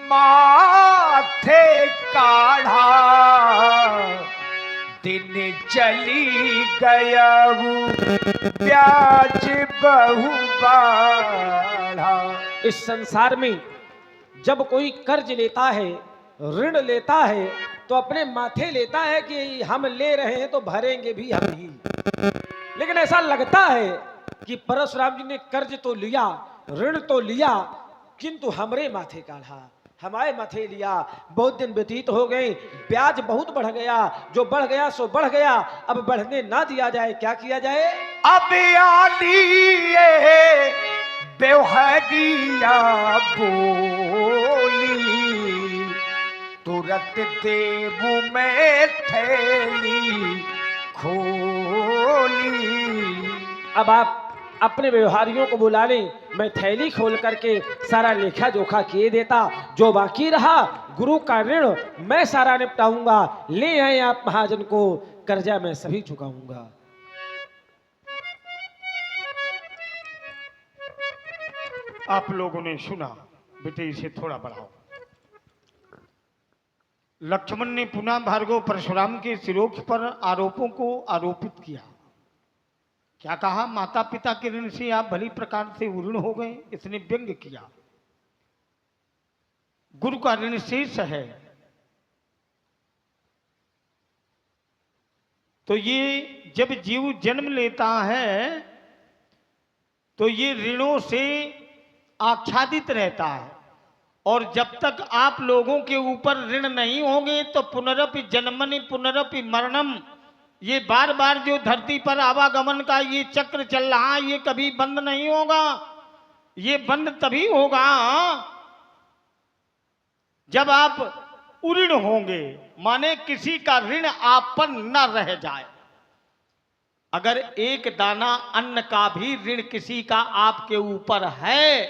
माथे काढ़ा दिन चली गया ब्याज बहु बाढ़ा। इस संसार में जब कोई कर्ज लेता है, ऋण लेता है, तो अपने माथे लेता है कि हम ले रहे हैं तो भरेंगे भी हम ही। लेकिन ऐसा लगता है कि परशुराम जी ने कर्ज तो लिया, ऋण तो लिया, किंतु हमरे माथे काढ़ा, हमारे माथे लिया। बहुत दिन व्यतीत हो गए, ब्याज बहुत बढ़ गया, जो बढ़ गया सो बढ़ गया, अब बढ़ने ना दिया जाए, क्या किया जाए? अब आलिए बेवहगिया बोली, तुरंत देवू में थैली खोली। अब आप अपने व्यवहारियों को बुला लें, मैं थैली खोल करके सारा लेखा जोखा किए देता, जो बाकी रहा गुरु का ऋण मैं सारा निपटाऊंगा। ले आए आप महाजन को, कर्जा मैं सभी चुकाऊंगा। आप लोगों ने सुना, बेटे इसे थोड़ा बढ़ाओ। लक्ष्मण ने पुनः भार्गव परशुराम के सिरोक्ष पर आरोपों को आरोपित किया। क्या कहा? माता पिता के ऋण से आप भली प्रकार से उऋण हो गए, इसने व्यंग किया। गुरु का ऋण शेष है, तो ये जब जीव जन्म लेता है तो ये ऋणों से आच्छादित रहता है, और जब तक आप लोगों के ऊपर ऋण नहीं होंगे तो पुनरपि जन्मनि पुनरपि मरणम, ये बार बार जो धरती पर आवागमन का ये चक्र चल रहा है, ये कभी बंद नहीं होगा। ये बंद तभी होगा जब आप उऋण होंगे, माने किसी का ऋण आप पर न रह जाए। अगर एक दाना अन्न का भी ऋण किसी का आपके ऊपर है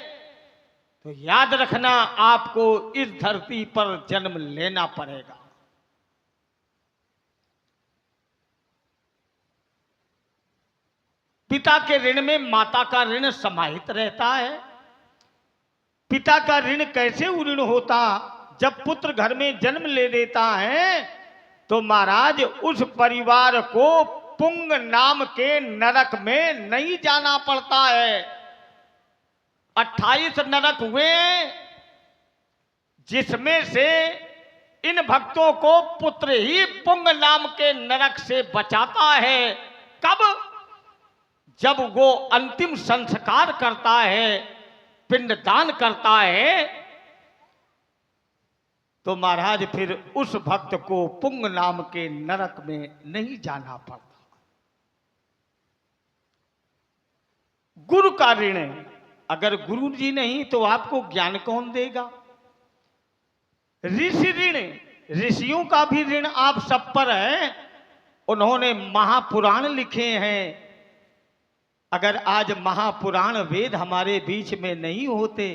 तो याद रखना, आपको इस धरती पर जन्म लेना पड़ेगा। पिता के ऋण में माता का ऋण समाहित रहता है। पिता का ऋण कैसे उऋण होता? जब पुत्र घर में जन्म ले लेता है तो महाराज उस परिवार को पुंग नाम के नरक में नहीं जाना पड़ता है। 28 नरक हुए, जिसमें से इन भक्तों को पुत्र ही पुंग नाम के नरक से बचाता है। कब? जब वो अंतिम संस्कार करता है, पिंडदान करता है, तो महाराज फिर उस भक्त को पुंग नाम के नरक में नहीं जाना पड़ता। गुरु का ऋण, अगर गुरु जी नहीं तो आपको ज्ञान कौन देगा? ऋषि ऋण, ऋषियों का भी ऋण आप सब पर है, उन्होंने महापुराण लिखे हैं। अगर आज महापुराण वेद हमारे बीच में नहीं होते,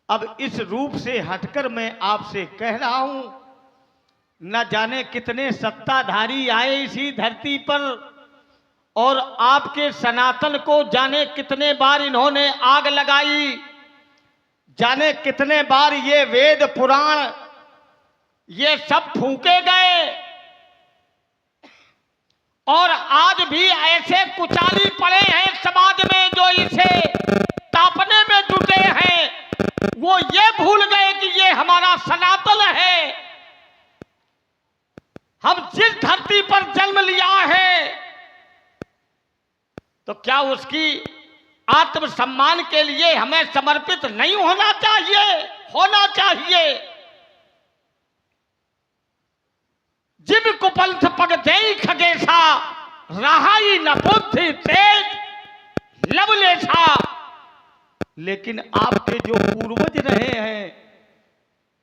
अब इस रूप से हटकर मैं आपसे कह रहा हूं, न जाने कितने सत्ताधारी आए इसी धरती पर, और आपके सनातन को जाने कितने बार इन्होंने आग लगाई, जाने कितने बार ये वेद पुराण ये सब फूके गए, और आज भी ऐसे कुचाली पड़े हैं समाज में जो इसे तापने में जुटे हैं। वो ये भूल गए कि ये हमारा सनातन है। हम जिस धरती पर जन्म लिया है तो क्या उसकी आत्मसम्मान के लिए हमें समर्पित नहीं होना चाहिए? होना चाहिए। जिब कुपंथ पग देई खगेशा, रहाई न बुद्धि तेज लवलेशा। लेकिन आपके जो पूर्वज रहे हैं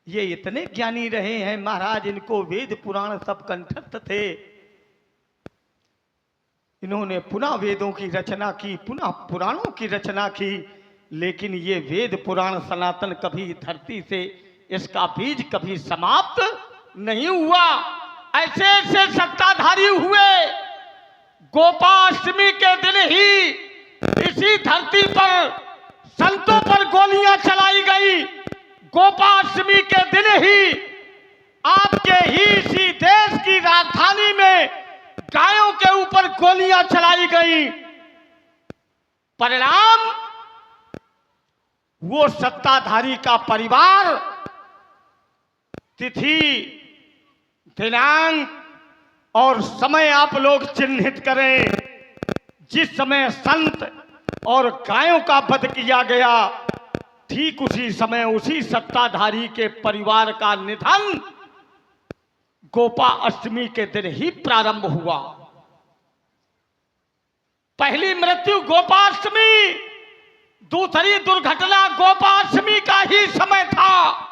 ये इतने ज्ञानी रहे हैं महाराज, इनको वेद पुराण सब कंठस्थ थे। इन्होंने पुनः वेदों की रचना की, पुनः पुराणों की रचना की, लेकिन ये वेद पुराण सनातन कभी धरती से इसका बीज कभी समाप्त नहीं हुआ। ऐसे ऐसे सत्ताधारी हुए, गोपाष्टमी के दिन ही इसी धरती पर संतों पर गोलियां चलाई गई, गोपाष्टमी के दिन ही आपके ही इसी देश की राजधानी में गायों के ऊपर गोलियां चलाई गई। परिणाम, वो सत्ताधारी का परिवार तिथि, दिनांक और समय आप लोग चिन्हित करें। जिस समय संत और गायों का वध किया गया, ठीक उसी समय उसी सत्ताधारी के परिवार का निधन गोपाष्टमी के दिन ही प्रारंभ हुआ। पहली मृत्यु गोपाष्टमी, दूसरी दुर्घटना गोपाष्टमी का ही समय था।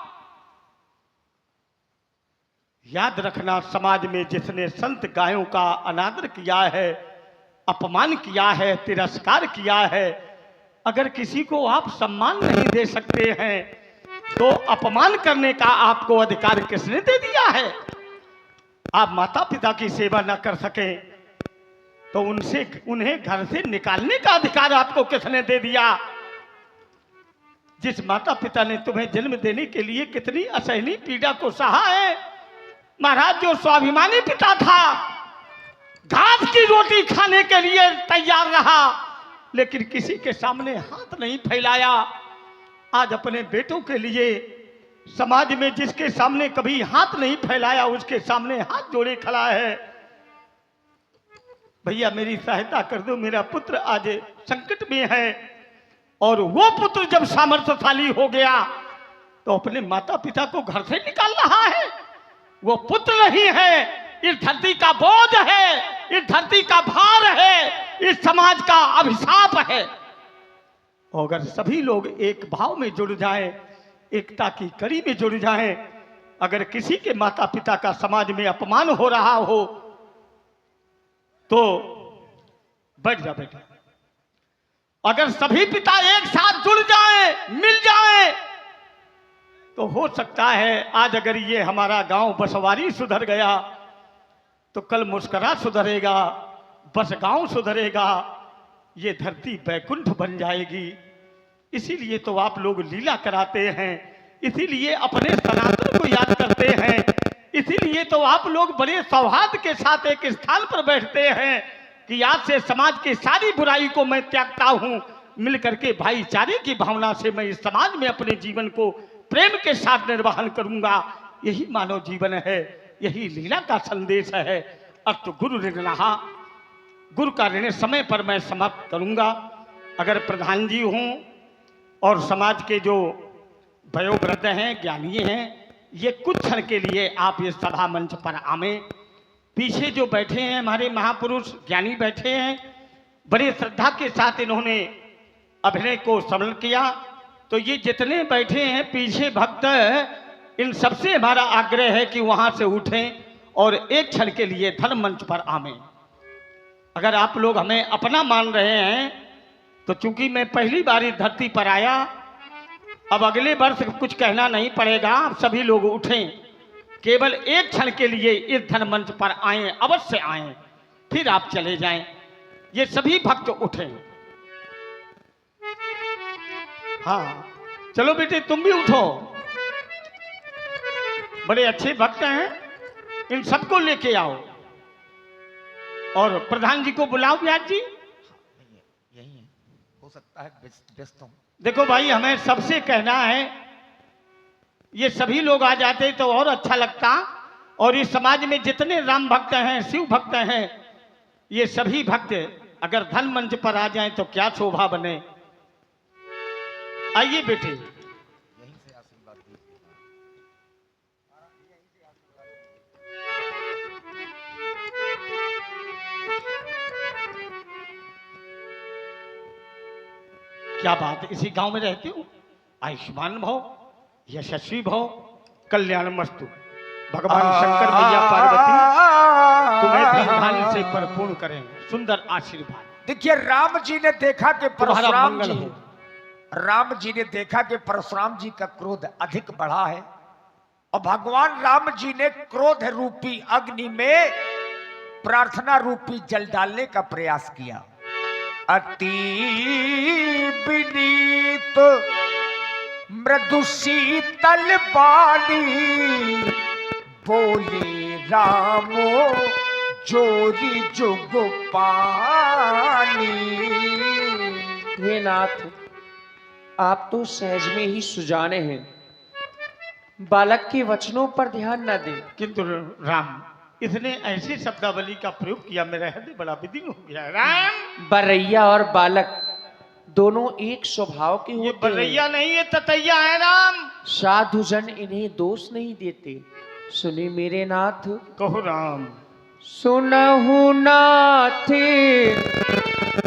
याद रखना, समाज में जिसने संत गायों का अनादर किया है, अपमान किया है, तिरस्कार किया है, अगर किसी को आप सम्मान नहीं दे सकते हैं तो अपमान करने का आपको अधिकार किसने दे दिया है? आप माता पिता की सेवा न कर सके तो उन्हें घर से निकालने का अधिकार आपको किसने दे दिया? जिस माता पिता ने तुम्हें जन्म देने के लिए कितनी असहनीय पीड़ा को सहा है, महाराज, जो स्वाभिमानी पिता था, घास की रोटी खाने के लिए तैयार रहा, लेकिन किसी के सामने हाथ नहीं फैलाया। आज अपने बेटों के लिए समाज में जिसके सामने कभी हाथ नहीं फैलाया, उसके सामने हाथ जोड़े खड़ा है। भैया मेरी सहायता कर दो, मेरा पुत्र आज संकट में है। और वो पुत्र जब सामर्थ्यशाली हो गया तो अपने माता पिता को घर से निकाल रहा है। वो पुत्र नहीं है, इस धरती का बोझ है, इस धरती का भार है, इस समाज का अभिशाप है। और अगर सभी लोग एक भाव में जुड़ जाएं, एकता की कड़ी में जुड़ जाएं, अगर किसी के माता पिता का समाज में अपमान हो रहा हो तो बैठ जा बेटा, अगर सभी पिता एक साथ जुड़ जाएं, मिल जाएं, तो हो सकता है आज अगर ये हमारा गांव बसवारी सुधर गया तो कल मुस्करा सुधरेगा, बस गांव सुधरेगा, ये धरती बैकुंठ बन जाएगी। इसीलिए तो आप लोग लीला कराते हैं, इसीलिए अपने सनातन को याद करते हैं, इसीलिए तो आप लोग बड़े सौहार्द के साथ एक स्थान पर बैठते हैं कि आज से समाज की सारी बुराई को मैं त्यागता हूं, मिलकर के भाईचारे की भावना से मैं इस समाज में अपने जीवन को प्रेम के साथ निर्वहन करूंगा। यही मानव जीवन है, यही लीला का संदेश है। अब तो गुरु ऋण रहा, गुरु का ऋण समय पर मैं समाप्त करूंगा। अगर प्रधान जी हों और समाज के जो वयोवृद्ध हैं, ज्ञानी हैं, ये कुछ क्षण के लिए आप इस सभा मंच पर आवें। पीछे जो बैठे हैं हमारे महापुरुष ज्ञानी बैठे हैं, बड़े श्रद्धा के साथ इन्होंने अभिनय को श्रवण किया। तो ये जितने बैठे हैं पीछे भक्त, इन सबसे हमारा आग्रह है कि वहां से उठें और एक क्षण के लिए धर्म मंच पर आवें। अगर आप लोग हमें अपना मान रहे हैं तो चूंकि मैं पहली बार इस धरती पर आया, अब अगले वर्ष कुछ कहना नहीं पड़ेगा, आप सभी लोग उठें, केवल एक क्षण के लिए इस धर्म मंच पर आएं, अवश्य आएं, फिर आप चले जाएं। ये सभी भक्त उठें। हाँ चलो बेटे तुम भी उठो, बड़े अच्छे भक्त हैं, इन सबको लेके आओ और प्रधान जी को बुलाओ। व्यास जी यही है, हो सकता है व्यस्त हूं। देखो भाई, हमें सबसे कहना है, ये सभी लोग आ जाते तो और अच्छा लगता। और इस समाज में जितने राम भक्त हैं, शिव भक्त हैं, ये सभी भक्त अगर धन मंच पर आ जाएं तो क्या शोभा बने। आइए बेटे, यहीं से आशीर्वाद दीजिए। क्या बात है, इसी गांव में रहते हो? आयुष्मान भव, यशस्वी भव, कल्याण मस्तु। भगवान शंकर मैया पार्वती तुम्हें धन से परिपूर्ण करें, सुंदर आशीर्वाद। देखिए, राम जी ने देखा कि तुम्हारा परशुराम मंगल जी, हो। राम जी ने देखा कि परशुराम जी का क्रोध अधिक बढ़ा है और भगवान राम जी ने क्रोध रूपी अग्नि में प्रार्थना रूपी जल डालने का प्रयास किया। अति विनीत मृदु शीतल बाली बोले रामो जोरी जुग पानी। हे नाथ, आप तो सहज में ही सुजाने हैं, बालक के वचनों पर ध्यान न दें। किंतु राम, इसने ऐसी शब्दावली का प्रयोग किया, मेरा हृदय बड़ा विदीर्ण हो गया है। राम, बरैया और बालक दोनों एक स्वभाव के ये होते हैं। बरैया नहीं, ये ततैया है राम। साधुजन इन्हें दोष नहीं देते। सुने मेरे नाथ। कहो राम। सुनहु नाथ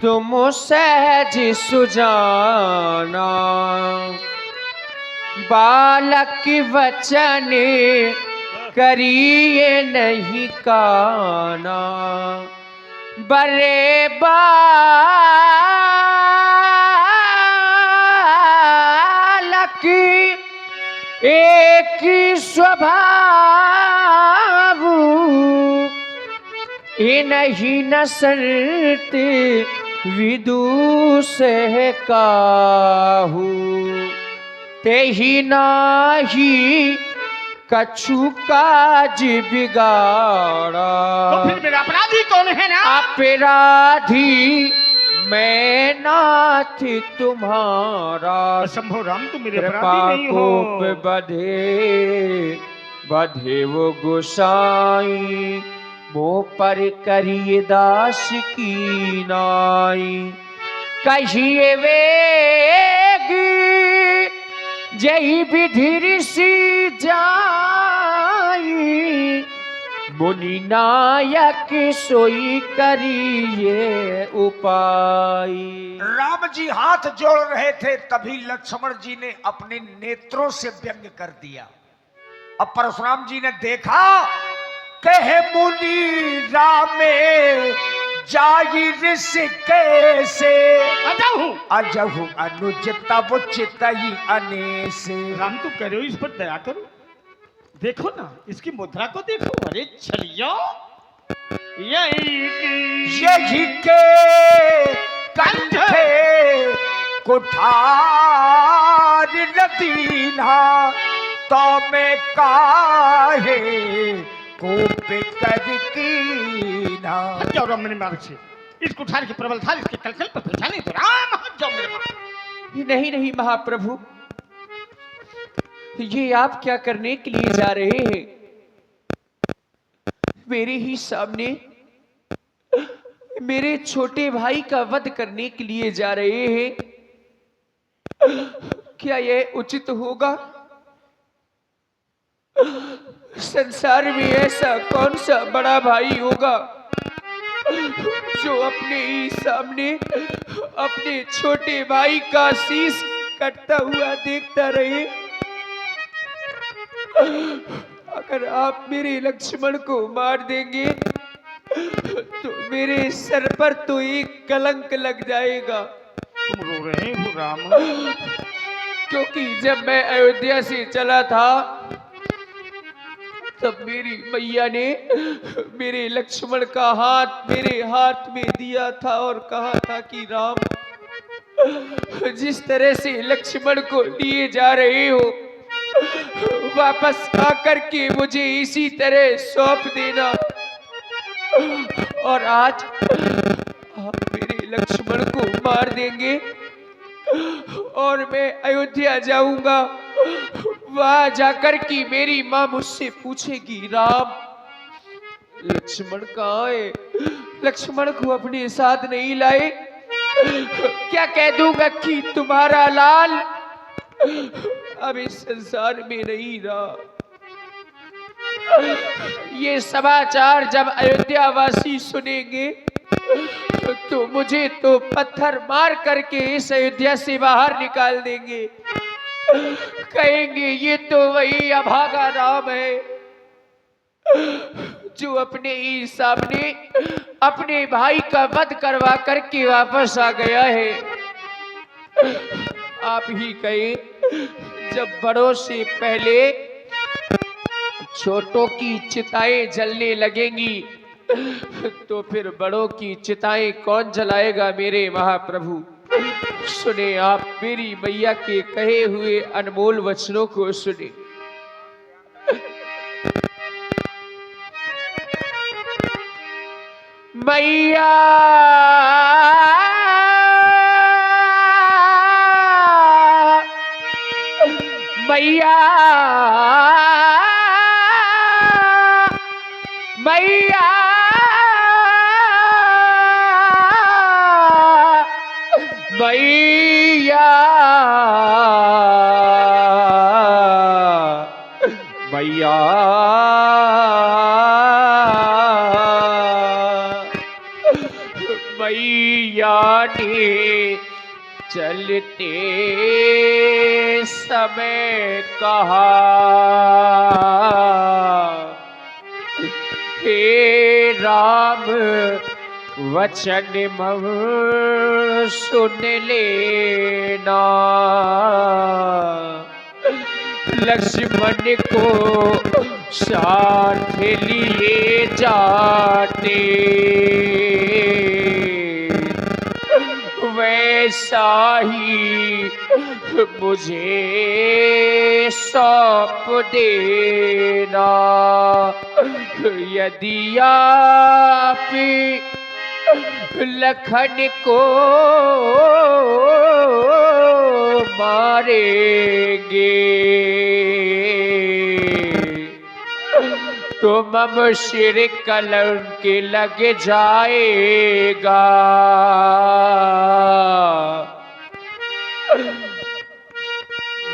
तुम सहज सुजाना, बालक वचन करिए नहीं काना। बरे बालक एक स्वभाव, नहीं न संत विदुष काहू। तेहि नाही कछु काज बिगाड़ा। तो फिर मेरा अपराधी कौन है ना? अपराधी मैं नाथ तुम्हारा। असंभव राम, तुम मेरे कृपा अपराधी नहीं हो। कोप बधे वो गोसाई, मोह पर करिए दास की नाई। कहिए वेगी जही विधि ऋषि जाई, मुनि नायक सोई करिए उपाय। राम जी हाथ जोड़ रहे थे, तभी लक्ष्मण जी ने अपने नेत्रों से व्यंग कर दिया। अब परशुराम जी ने देखा, कहे मुनि रामे जाई ऋषि कैसे, अजहु अनुज तब चितई अनेसे। राम, तू करो, इस पर दया करो। देखो ना, इसकी मुद्रा को देखो। अरे छलियो, यही के कंठे कुठार नदीना, तो मैं काहे कोप कर कीना। हट जाओ राम मेरे मार्ग से। इस कुठार की प्रबल थाल इसके कलकल पर पहचाने तो राम, हट जाओ मेरे मार्ग से। नहीं नहीं महाप्रभु, ये आप क्या करने के लिए जा रहे हैं? मेरे ही सामने मेरे छोटे भाई का वध करने के लिए जा रहे हैं। क्या यह उचित होगा? संसार में ऐसा कौन सा बड़ा भाई होगा जो अपने ही सामने अपने छोटे भाई का शीश कटता हुआ देखता रहे? अगर आप मेरे लक्ष्मण को मार देंगे तो मेरे सर पर तो एक कलंक लग जाएगा। तुम रो रहे हो राम? क्योंकि जब मैं अयोध्या से चला था तब मेरी मैया ने मेरे लक्ष्मण का हाथ मेरे हाथ में दिया था और कहा था कि राम, जिस तरह से लक्ष्मण को लिए जा रहे हो वापस आकर के मुझे इसी तरह सौंप देना। और आज आप मेरे लक्ष्मण को मार देंगे और मैं अयोध्या जाऊंगा। वहां जाकर की मेरी मां मुझसे पूछेगी, राम लक्ष्मण कहाँ है? लक्ष्मण को अपने साथ नहीं लाए? क्या कह दूंगा कि तुम्हारा लाल अब इस संसार में नहीं रहा। ये समाचार जब अयोध्या वासी सुनेंगे तो मुझे तो पत्थर मार करके इस अयोध्या से बाहर निकाल देंगे। कहेंगे ये तो वही अभागा राम है जो अपने ही सामने अपने भाई का वध करवा करके वापस आ गया है। आप ही कहें, जब बड़ों से पहले छोटों की चिताएं जलने लगेंगी तो फिर बड़ों की चिताएं कौन जलाएगा मेरे महाप्रभु? सुने, आप मेरी मैया के कहे हुए अनमोल वचनों को सुने। मैया मैया मैया मैया मैया मैया ने चलते समय कहा, हे राम वचन मम सुन लेना, लक्ष्मण को साथ लिए जाते, वैसा ही मुझे सौंप देना, यदि आप लखन को मारेंगे तो मम सिर कलंक लग जाएगा।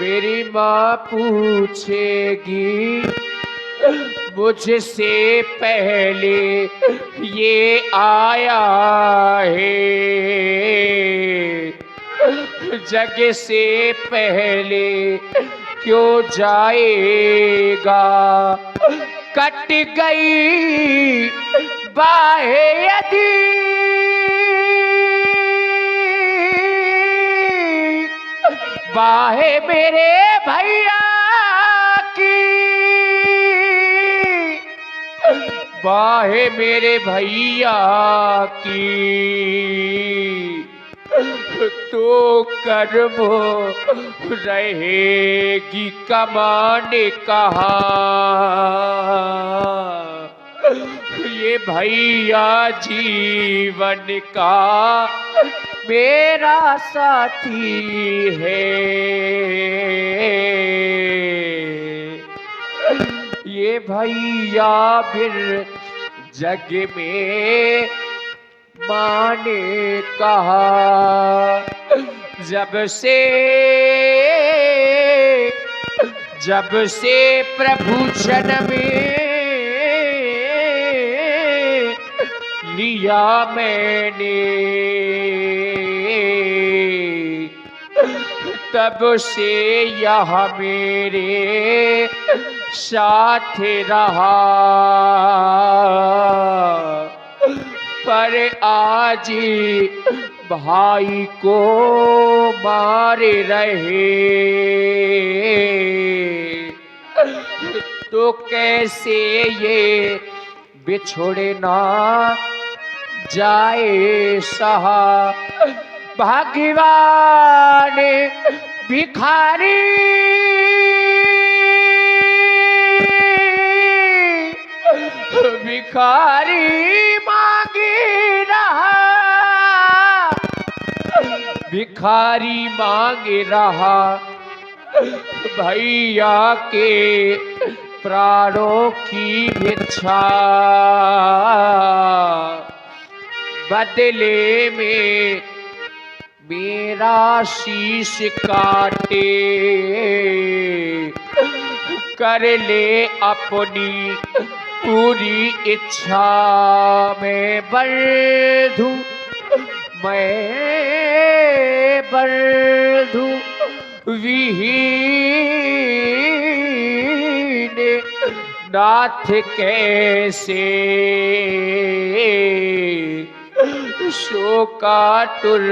मेरी माँ पूछेगी मुझसे पहले ये आया है, जग से पहले क्यों जाएगा, कट गई बाहें यदि बाहें मेरे भैया की, बाहें मेरे भैया की, तो कर्म रहेगी कमाने कहाँ, ये भैया जीवन का मेरा साथी है, ये भैया फिर जग में माने कहा, जब से प्रभु जन्म लिया मैंने, तब से यह मेरे साथ रहा, पर आज भाई को मारे रहे, तो कैसे ये बिछुड़ना जाए सहा, भगवान भिखारी भिखारी मांगे रहा, भिखारी मांगे रहा, भैया के प्राणों की भिक्षा, बदले में मेरा शीश काटे, कर ले अपनी पूरी इच्छा, मैं बंधु विहीन नाथ कैसे शोकातुर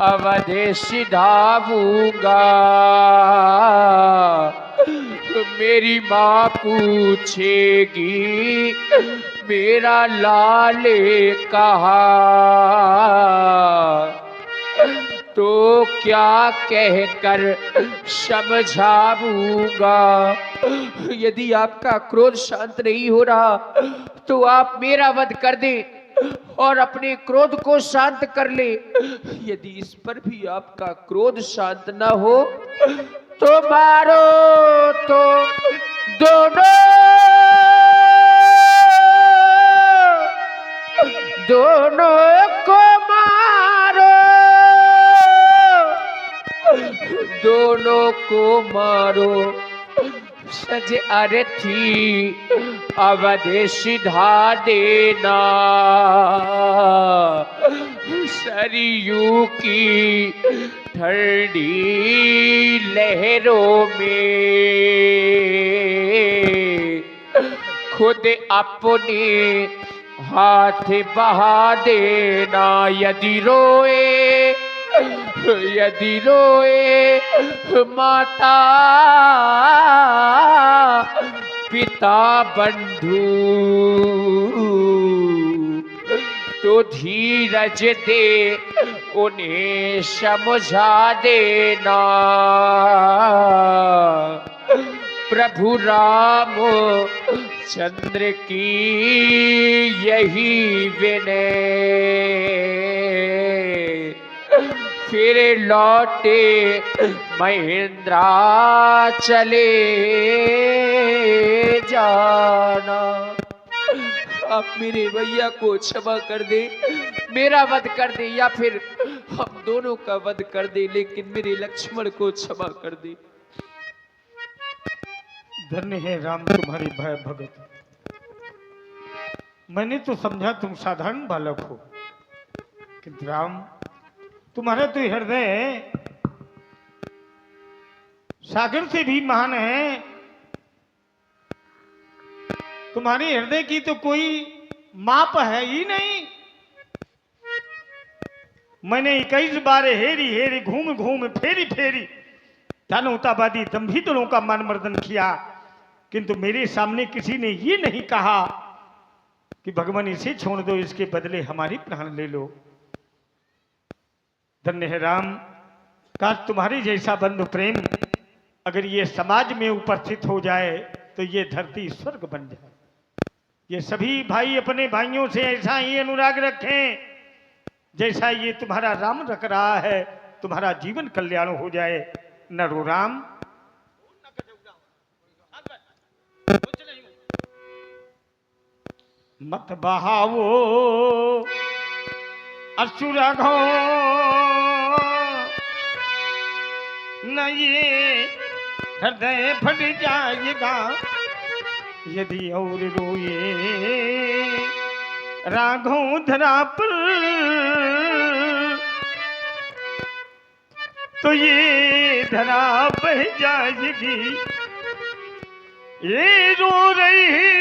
अवध सिधाऊंगा, मेरी माँ पूछेगी मेरा लाल कहाँ, तो क्या कहकर समझाऊंगा। यदि आपका क्रोध शांत नहीं हो रहा तो आप मेरा वध कर दें और अपने क्रोध को शांत कर ले। यदि इस पर भी आपका क्रोध शांत ना हो तो मारो तो दोनों को मारो, दोनों को मारो। सज अरथी अवधि सिधा देना, सरयू की ठंडी लहरों में खुद अपने हाथ बहा देना। यदि रोए माता पिता बंधु तो धीरज दे उन्हें समझा देना। प्रभु राम चंद्र की यही विनय, फिर लौटे महेंद्रा चले जाना। आप मेरे भैया को क्षमा कर दे, मेरा वध कर दे, या फिर हम दोनों का वध कर दे, लेकिन मेरे लक्ष्मण को क्षमा कर दे। धन्य है राम तुम्हारी भय भगत। मैंने तो समझा तुम साधारण बालक हो, किंतु राम तुम्हारा तो हृदय सागर से भी महान है। तुम्हारे हृदय की तो कोई माप है ही नहीं। मैंने 21 बार हेरी हेरी घूम घूम फेरी फेरी दानवतावादी दंभितरों का मान मर्दन किया, किंतु मेरे सामने किसी ने ये नहीं कहा कि भगवान इसे छोड़ दो, इसके बदले हमारी प्राण ले लो। धन्य है राम, काश तुम्हारी जैसा बंधु प्रेम अगर ये समाज में उपस्थित हो जाए तो ये धरती स्वर्ग बन जाए। ये सभी भाई अपने भाइयों से ऐसा ही अनुराग रखें जैसा ये तुम्हारा राम रख रहा है। तुम्हारा जीवन कल्याण हो जाए। नरो राम। मत बहावो असुर घो न ये हृदय फट जाएगा, यदि और रोए राघव धरा पर तो ये धरा बह जाएगी। ये रो रही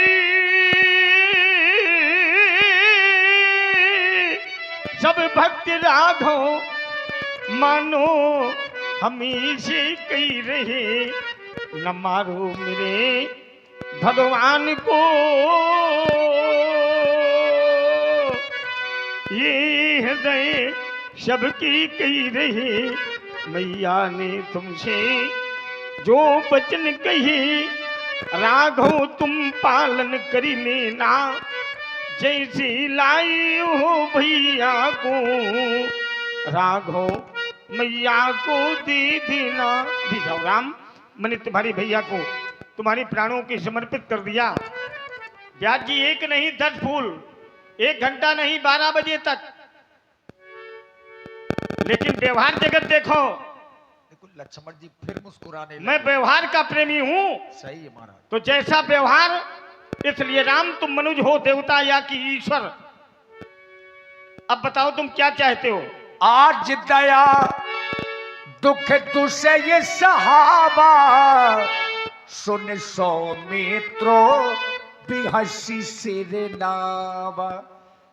सब भक्त राघव मानो हमेशा कही रहे, न मारो मेरे भगवान को। ये हृदय सबकी कही रहे, मैया ने तुमसे जो वचन कही, राघव तुम पालन करी लेना, जैसी लाई हो भैया को राघव मैया को दे देना। दी जाओ राम, मैंने तुम्हारे भैया को तुम्हारे प्राणों के समर्पित कर दिया। व्यास जी 1 नहीं 10 फूल, 1 घंटा नहीं 12 बजे तक। लेकिन व्यवहार जगत देखो, लक्ष्मण जी फिर मुस्कुराने लगे। मैं व्यवहार का प्रेमी हूं। सही है महाराज। तो जैसा व्यवहार, इसलिए राम तुम मनुज हो देवता या कि ईश्वर। अब बताओ तुम क्या चाहते हो। आज दया दुख तुझसे ये सहाबा, सुन सौमित्रों भी हंसी सिर नावा।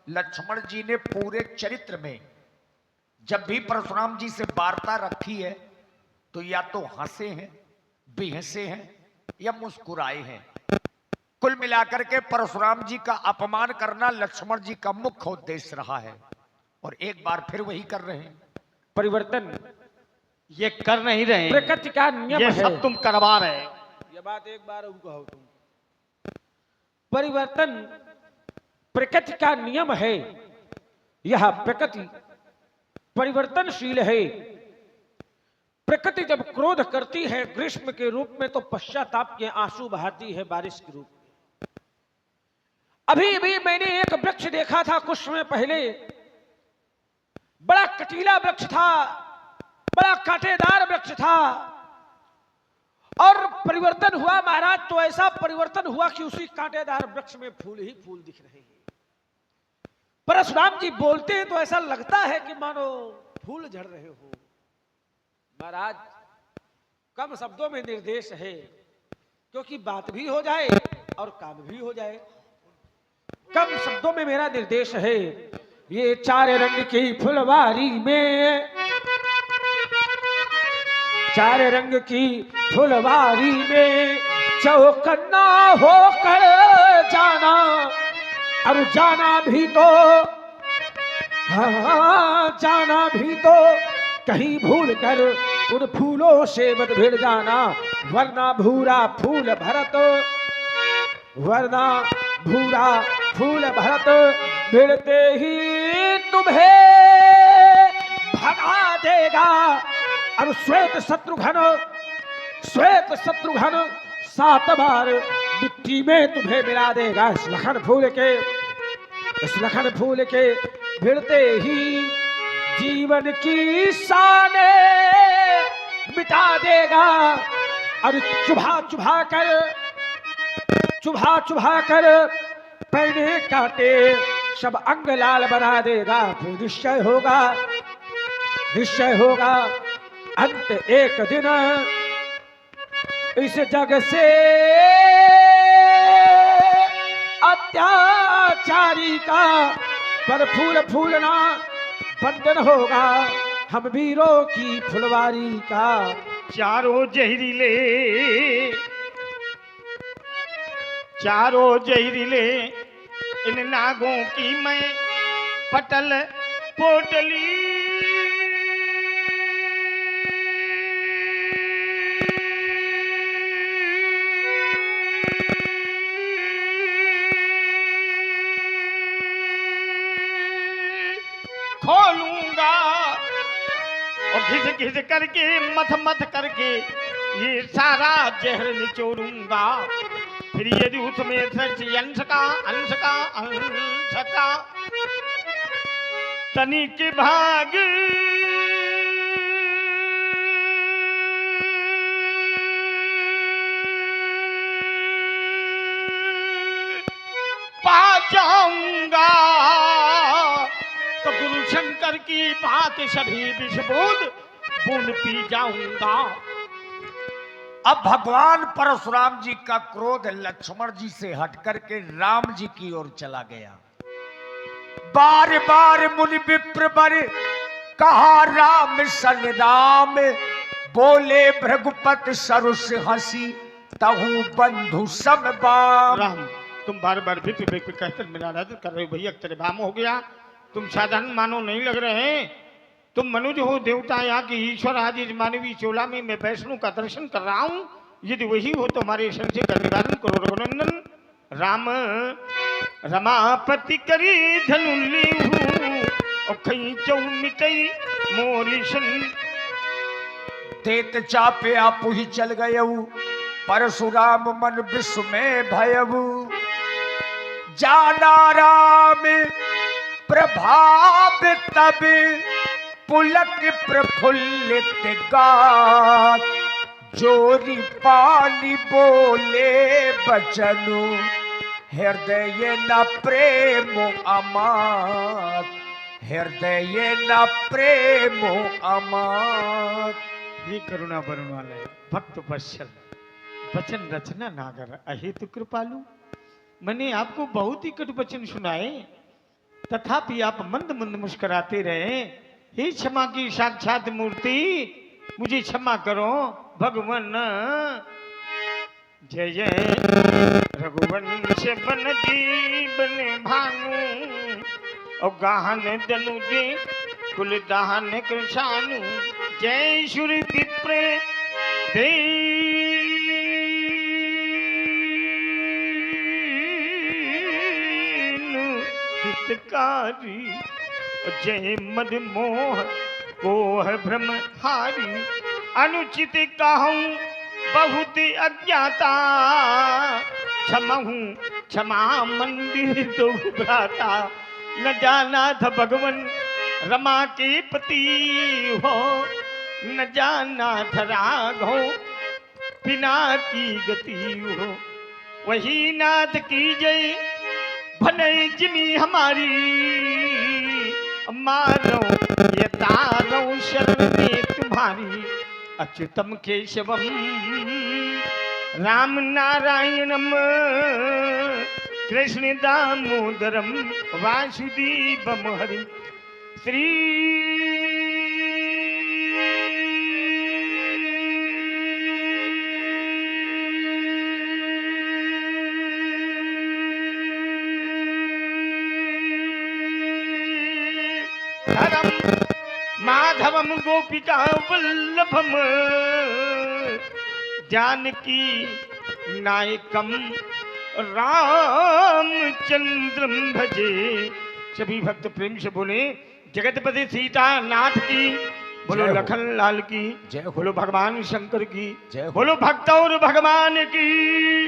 लक्ष्मण जी ने पूरे चरित्र में जब भी परशुराम जी से वार्ता रखी है तो या तो हंसे हैं, बेहसे हैं या मुस्कुराए हैं। कुल मिलाकर के परशुराम जी का अपमान करना लक्ष्मण जी का मुख्य उद्देश्य रहा है, और एक बार फिर वही कर रहे हैं। परिवर्तन ये कर नहीं रहे हैं। प्रकृति का नियम ये है। सब तुम करवा रहे हो। ये बात एक बार और कहो तुम। परिवर्तन प्रकृति का नियम है। यह प्रकृति परिवर्तनशील है। प्रकृति जब क्रोध करती है ग्रीष्म के रूप में, तो पश्चाताप के आंसू बहाती है बारिश के रूप में। अभी अभी मैंने एक वृक्ष देखा था कुछ समय पहले, बड़ा कटीला वृक्ष था, बड़ा कांटेदार वृक्ष था, और परिवर्तन हुआ महाराज। तो ऐसा परिवर्तन हुआ कि उसी कांटेदार वृक्ष में फूल ही फूल दिख रहे हैं। परशुराम जी बोलते हैं तो ऐसा लगता है कि मानो फूल झड़ रहे हो। महाराज कम शब्दों में निर्देश है, क्योंकि बात भी हो जाए और काम भी हो जाए। कम शब्दों में मेरा निर्देश है। ये चार रंग की फुलवारी में, चार रंग की फुलवारी में चौकन्ना होकर जाना, और जाना भी तो, हाँ जाना भी तो कहीं भूल कर उन फूलों से मत भिड़ जाना, वरना भूरा फूल भरत, वरना भूरा फूल भरत भिड़ते ही तुम्हें भगा देगा। और श्वेत शत्रुघ्न 7 बार मिट्टी में तुम्हें मिला देगा। इस लखन फूल के भिड़ते ही जीवन की शाने मिटा देगा। और चुभा कर पैने काटे सब अंग लाल बना देगा। फिर निश्चय होगा अंत एक दिन इस जग से अत्याचारी का, पर फूल फूलना बंधन होगा हम वीरों की फुलवारी का। चारों जहरीले इन नागों की मैं पटल पोटली, खोलूंगा और घिस घिस करके मथ करके ये सारा जहर निचोड़ूंगा। फिर यदि उसमें अंश का तनिक भाग पा जाऊंगा, तो गुरु शंकर की बात सभी विष बूंद पी जाऊंगा। अब भगवान परशुराम जी का क्रोध लक्ष्मण जी से हटकर के राम जी की ओर चला गया। बार बार मुनि विप्र बर कहा राम सन राम, बोले भृगुपत सरुस हंसी तहु बंधु सम बाम। राम तुम बार बार विप्र कहकर मेरा आदर कर रहे हो भैया, तेरे भाम हो गया। तुम साधारण मानव नहीं लग रहे हैं, तुम मनुज हो, देवता यहाँ की ईश्वर। आज इस मानवीय चोला में मैं वैष्णु का दर्शन कर रहा हूँ। यदि वही हो तो हमारे संशय का निवारण करो रघुनंदन। राम रमापति करी धनुल्ली हूँ और खींचौ मिटई मोरिशन। देत चापे आपु ही चल गयऊ, परशुराम मन विश्व में भयऊ। जाना राम प्रभाव तब पुलक प्रफुल्लित गात, जोरी पानी बोले बचनु हृदय न प्रेम अमात, हृदय न प्रेम अमात। हे करुणा वरुणालय भक्त वत्सल वचन रचना नागर अहेतु कृपालु। मैंने आपको बहुत ही कटु वचन सुनाए, तथापि आप मंद मंद मुस्कुराते रहे। हे क्षमा की साक्षात मूर्ति, मुझे क्षमा करो भगवान। जय जय रघुवंश बन जीवन भानु और गाहन दनुजे कुल दहन कृषाणु जय श्री विप्र देनु हितकारी जय मद मोह कोह भ्रम हारी अनुचित कहूँ बहुत अज्ञाता क्षमहूँ क्षमा मंदिर तो भ्राता न जाना था भगवन रमा के पति हो न जाना था राघव बिना की गति हो वही नाथ की जय भनई जिनी हमारी मारो ये तारो शरण में तुम्हारी अच्युतम केशवम राम नारायणम कृष्ण दामोदरम वासुदेवम हरि श्री हरम माधवम गोपिका वल्लभम जानकी नायकम रामचंद्रम भजे। सभी भक्त प्रेम से बोले जगतपति सीता नाथ की, बोलो जय हो। लखन लाल की, जय हो। बोलो भगवान शंकर की, जय हो। बोलो भक्त और भगवान की।